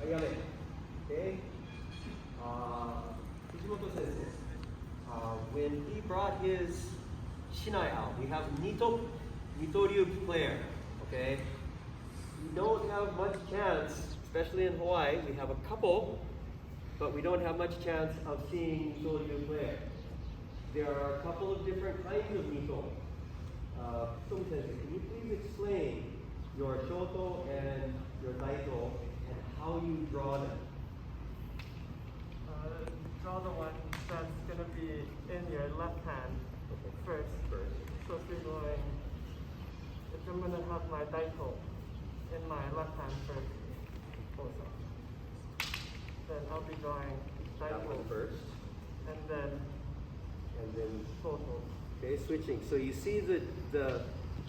Ayame. Okay? Fujimoto sensei, when he brought his Shinai out, we have Nitoryu player, okay? We don't have much chance, especially in Hawaii, we have a couple, but we don't have much chance of seeing Nitoryu player. There are a couple of different kinds of Nito. Sung sensei, can you please explain your Shoto and your Daito and how you draw them? Draw the one that's going to be in your left hand first. So if you're going, if I'm going to have my Daito in my left hand first, also. Then I'll be drawing That one Daito first. and then Shoto. Okay, switching. So you see the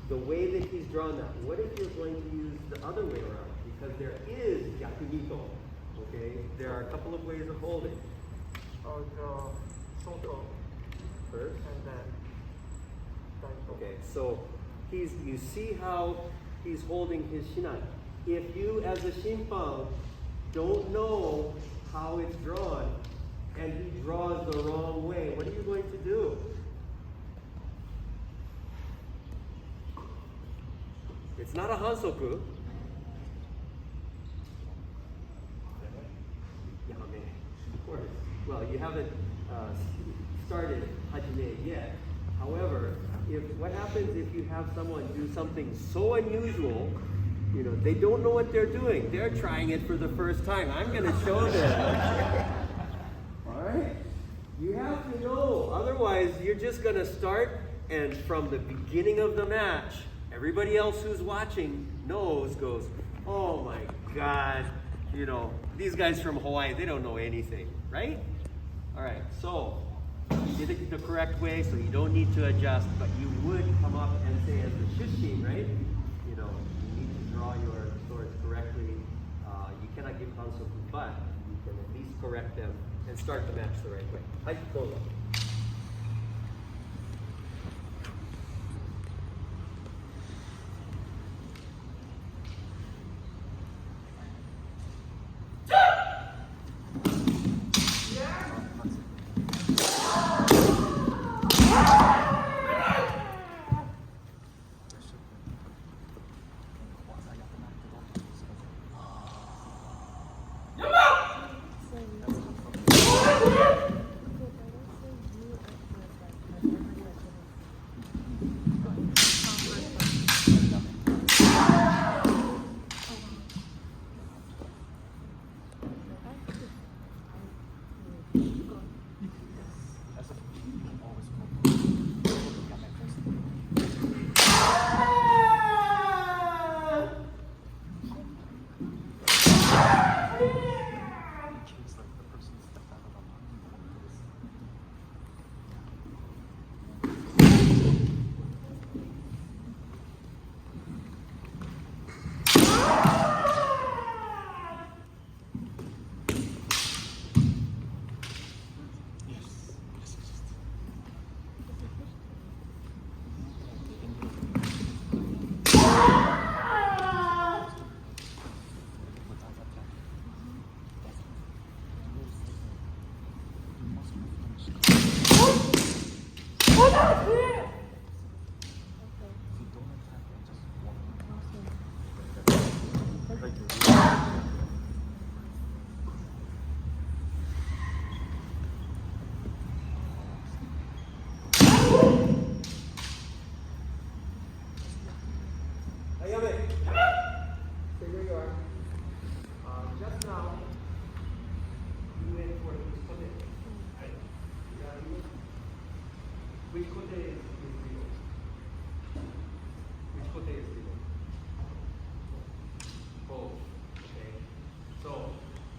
way that he's drawn that. What if you're going to use the other way around? Because there is Yakunito. Okay, there are a couple of ways of holding. I'll draw Shoto First. and then Daito. Okay, so you see how he's holding his shinai. If you, as a Shinpan, don't know how it's drawn, and he draws the wrong way, what are you going to do? It's not a hansoku. Of course. Well, you haven't started hajime yet. However, what happens if you have someone do something so unusual, you know, they don't know what they're doing. They're trying it for the first time. I'm going to show them. All right? You have to know. Otherwise, you're just going to start, and from the beginning of the match, everybody else who's watching goes, oh my God, you know, these guys from Hawaii, they don't know anything, right? All right, so you did it the correct way, so you don't need to adjust, but you would come up and say as the shushin, right? You know, you need to draw your swords correctly. You cannot give hansoku, but you can at least correct them and start the match the right way. Hai, dozo.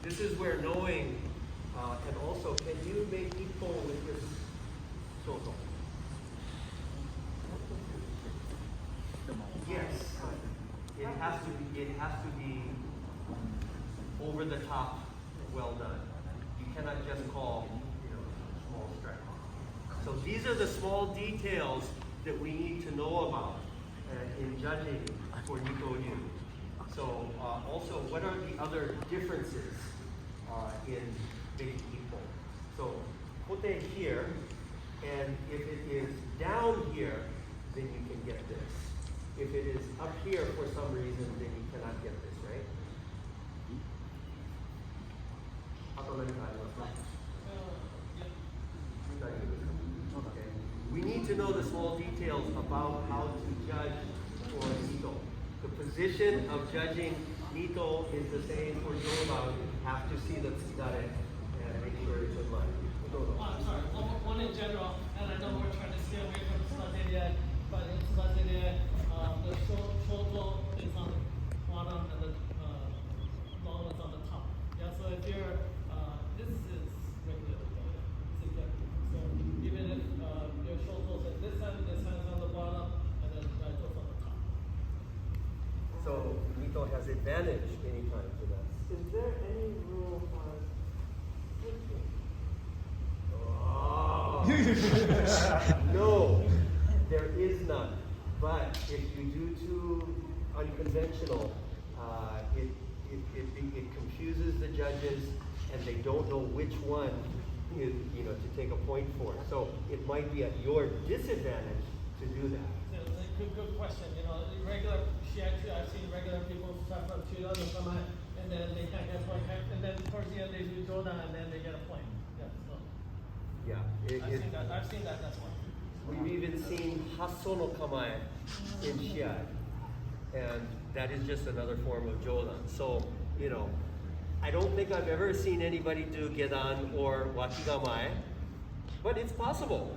This is where knowing, and also, can you make equal with this shoto? Yes. It has to be over the top, well done. You cannot just call, you know, small strike. So these are the small details that we need to know about in judging for Nitoryu. So also, what are the other differences in making equal? So kote here, and if it is down here, then you can get this. If it is up here for some reason, then you cannot get this, right? Okay. We need to know the small details about how to judge for Nito. The position of judging Nito is the same for Joban. You have to see the Tsudare and make sure it's in line. I'm sorry, one in general, and I know we're trying to stay away from Tsudare, but in Tsudare, the shoto is on the bottom and the long one's on the top. Yeah, so if you're, this is regular, so even if your shoto's at this end is on the bottom, and then daito's on the top. So Nito has advantage anytime to that. Is there any rule on switching? No, there is none. But if you do too unconventional, it confuses the judges, and they don't know which one is, to take a point for. So it might be at your disadvantage to do that. Yeah, it's a good question. Regular shiatsu, I've seen regular people start from Chida to come out, and then they can't get point, and then towards the end they do Jodan, and then they get a point. Yeah, so Yeah, I've seen that. That's why. we've even seen hasono kamae in shiai, and that is just another form of jodan. So, I don't think I've ever seen anybody do gedan or wakigamae, but it's possible.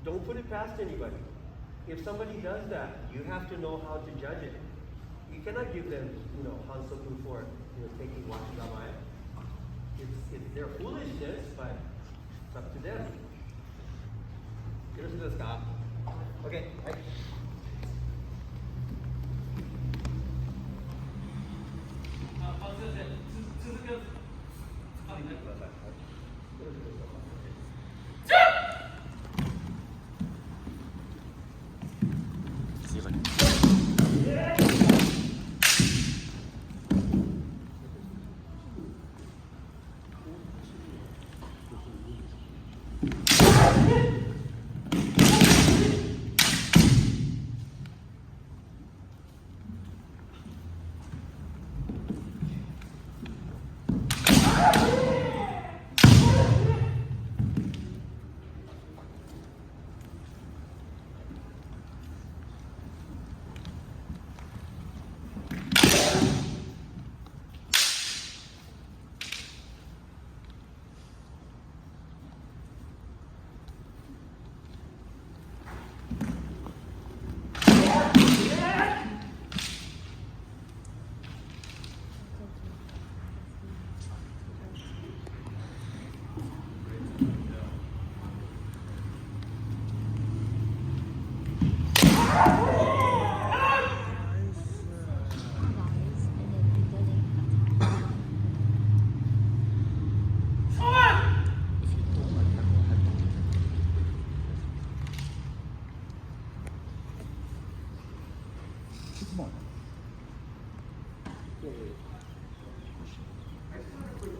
Don't put it past anybody. If somebody does that, you have to know how to judge it. You cannot give them, hansoku for taking wakigamae. It's their foolishness, but it's up to them. Okay.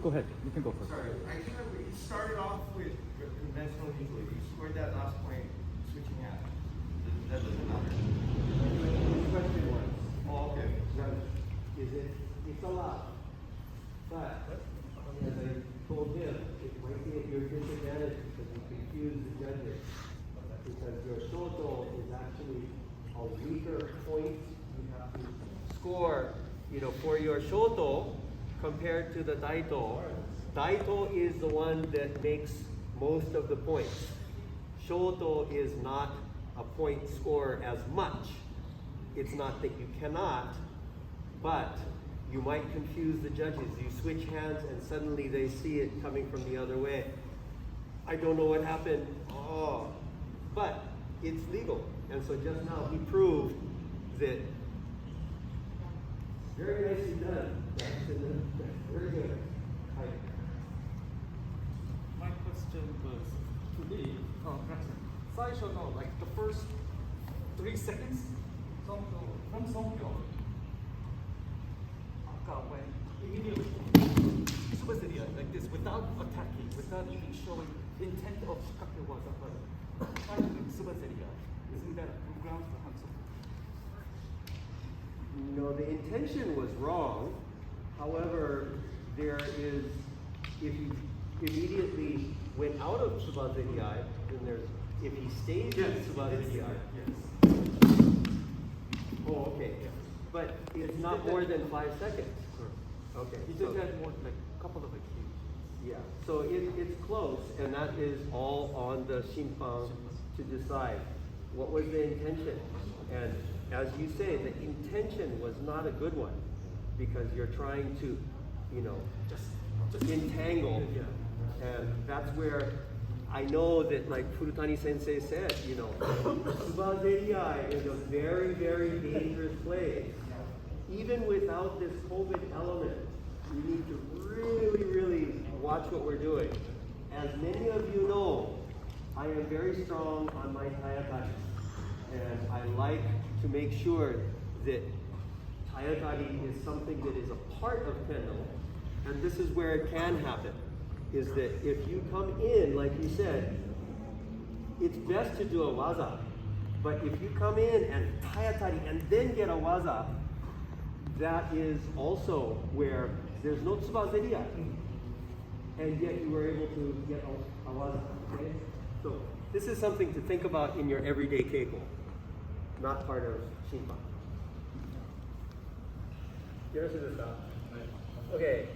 Go ahead. You can go first. Sorry, I think that we started off with conventional usually. You scored that last point switching out. That doesn't matter. Question was, Oh, okay. it's allowed, but as I told him, it might be at your disadvantage because you confuse the judges. Because your shoto is actually a weaker point. You have to score, for your shoto compared to the daito. Daito is the one that makes most of the points. Shoto is not a point scorer as much. It's not that you cannot, but you might confuse the judges. You switch hands and suddenly they see it coming from the other way. I don't know what happened. But it's legal. And so just now he proved that. Very nicely done. Very good. Hi. My question was to be, Saisho no, like the first 3 seconds from Songkyo, Osaka when immediately super seria like this without attacking, without even showing intent of shikaku waza, but trying to super seria. Isn't that a ground for Hansoku? No, the intention was wrong. However, there is, if you immediately went out of Tsubazeriai, then there's, if he stays in Tsubazeriai. Yes. Oh, okay. But it's not more than 5 seconds. Okay. He so- did that more like a couple of occasions. Yeah, so it's close, and that is all on the Shinpan to decide what was the intention. And as you say, the intention was not a good one because you're trying to, just entangle. Yeah. And that's where I know that, like Furutani Sensei said, Tsubazeriai is a very, very dangerous place. Even without this COVID element, we need to really, really watch what we're doing. As many of you know, I am very strong on my tayatari. And I like to make sure that tayatari is something that is a part of kendo. And this is where it can happen, is that if you come in, like you said, it's best to do a waza. But if you come in and tayatari and then get a waza, that is also where there's no tsubazeriai, and yet you were able to get a waza. Okay? So this is something to think about in your everyday keiko, not part of Shinpan. Okay.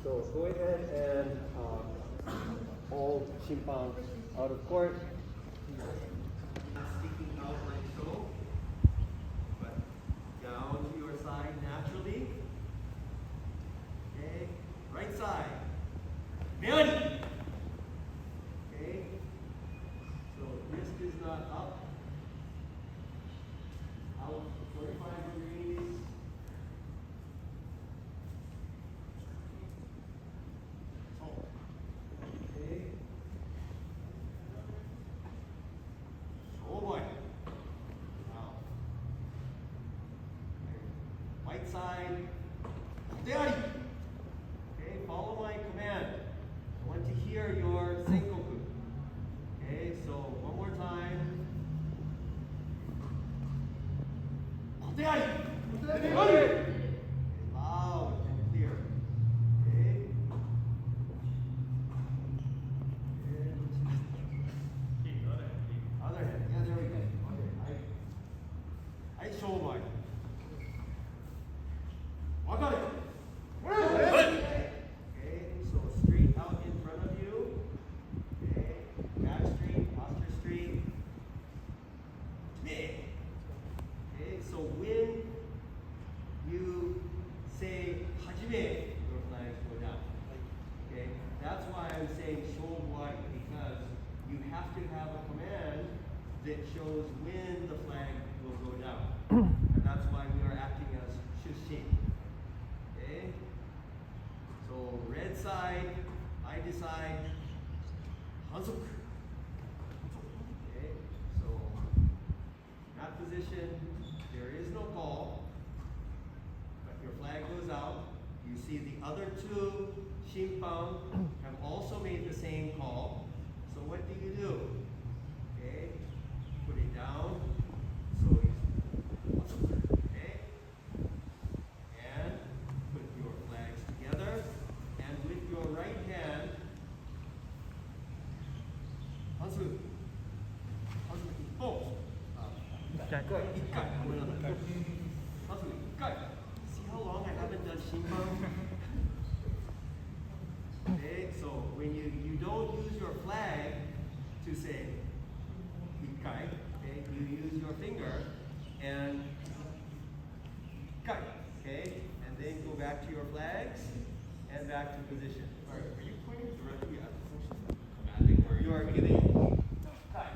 So go ahead and all Shinpan out of court. Sticking out like so, but down to your side naturally. Okay, right side. Meoni. Okay, so wrist is not up. Out 45 degrees. Okay. Oh boy. Now. Right side. There. Okay, follow my command. I want to hear your senkoku. Okay, so one more time. There. Loud and clear. Okay. Other hand. Yeah, there we go. Okay. I show my. Got it. Okay, so straight out in front of you. Okay, back straight, posture straight. Okay, so when you say hajime, your flags go down. Okay, that's why I'm saying shoubuai, because you have to have a command that shows when the flag will go down. And that's why we are acting as shushin. Okay? So red side, I decide hansoku. Okay? So in that position, there is no call, but your flag goes out. You see the other two Shinpan have also made the same call. So what do you do? Okay? Put it down. So okay? And put your flags together. And with your right hand, Hansu. Both. See how long I haven't done Shinpan? Okay, so when you don't use your flag to say Ikkai, okay, you use your finger and Ikkai, okay, and then go back to your flags and back to position. Are you pointing directly at the function commanding, or You are giving Ikkai.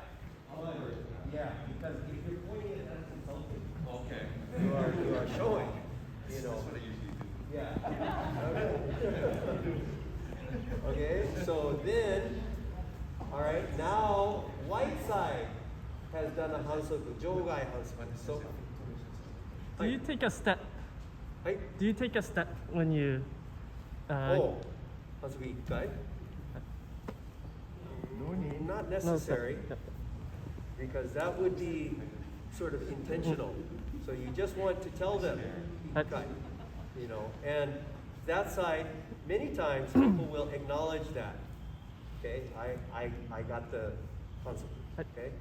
However, yeah, because if you're pointing it at something, Okay. you are showing, That's what I usually do. Yeah. Okay, so then, all right, now white side has done a hansoku, jogai hansoku. So Do you take a step? はい。 Do you take a step when you? おう、反則1回 Not necessary, because that would be sort of intentional. So you just want to tell them, はい。 you know, and that side, many times people will acknowledge that. Okay, I got the concept. Okay.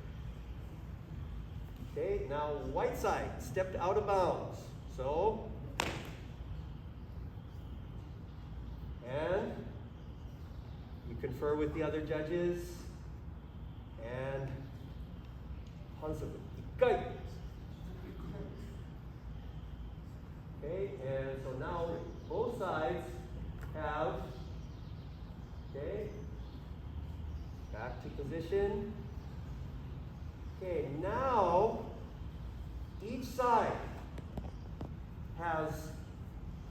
Okay, now white side stepped out of bounds. So, and you confer with the other judges, and Hansaku, 1回. Okay, and so now both sides have, okay, back to position. Okay, now each side has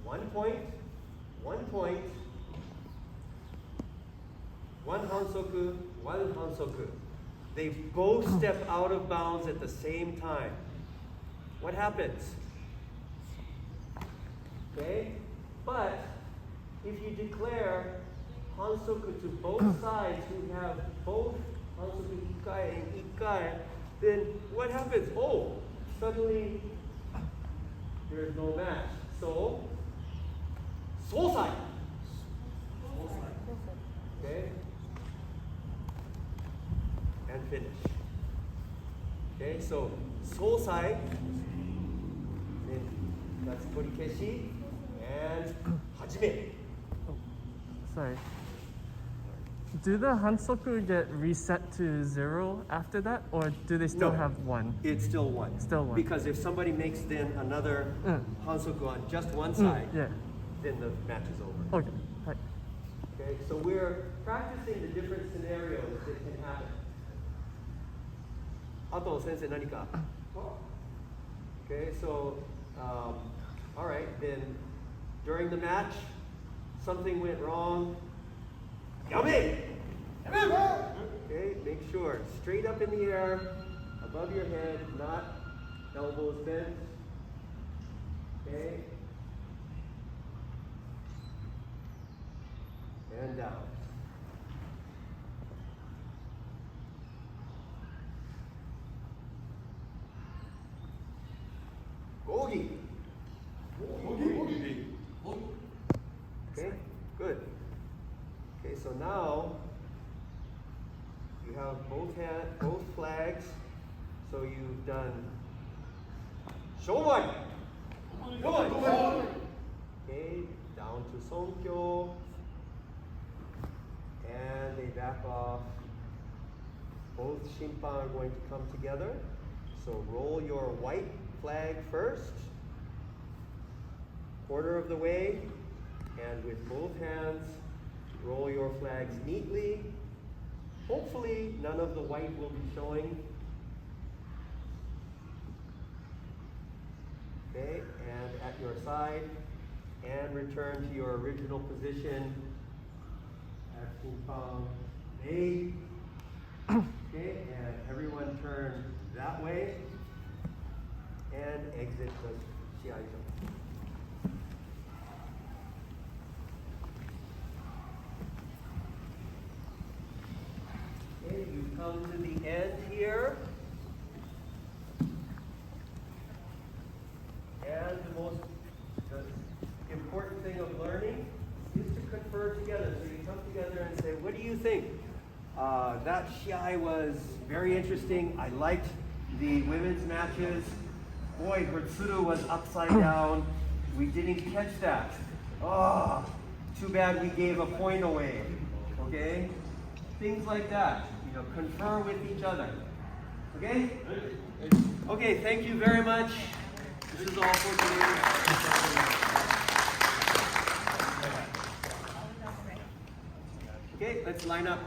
1 point, 1 point, 1 hansoku, 1 hansoku. They both step out of bounds at the same time. What happens? Okay? But if you declare hansoku to both sides who have both hansoku ikai and ikai, then what happens? Oh, suddenly there's no match. So, sosai. Okay? And finish. Okay, so sosai, then that's torikeshi, and hajime. Sorry. Do the hansoku get reset to 0 after that, or do they still No. have 1? It's still 1. Still 1. Because if somebody makes then another hansoku on just one side, Yeah. then the match is over. Okay. はい。 Okay, so we're practicing the different scenarios that can happen. あと先生何か? Okay, so all right, then during the match, something went wrong. Yame! Okay, make sure straight up in the air, above your head, not elbows bent. Okay. And down. Gogi. Okay, good. Okay, so now you have both flags. So you've done Showan. Okay, down to Sonkyo. And they back off. Both Shinpan are going to come together. So roll your white flag first, quarter of the way, and with both hands, roll your flags neatly. Hopefully, none of the white will be showing. Okay, and at your side, and return to your original position. Okay, and everyone turn that way and exit the shiaijo. Okay, you come to the end here. And the important thing of learning is to confer together. So you come together and say, what do you think? That shiai was very interesting. I liked the women's matches. Boy, her tsuru was upside down. We didn't catch that. Oh, too bad we gave a point away. Okay? Things like that. You know, confer with each other. Okay? Okay, thank you very much. This is all for today. Okay, let's line up.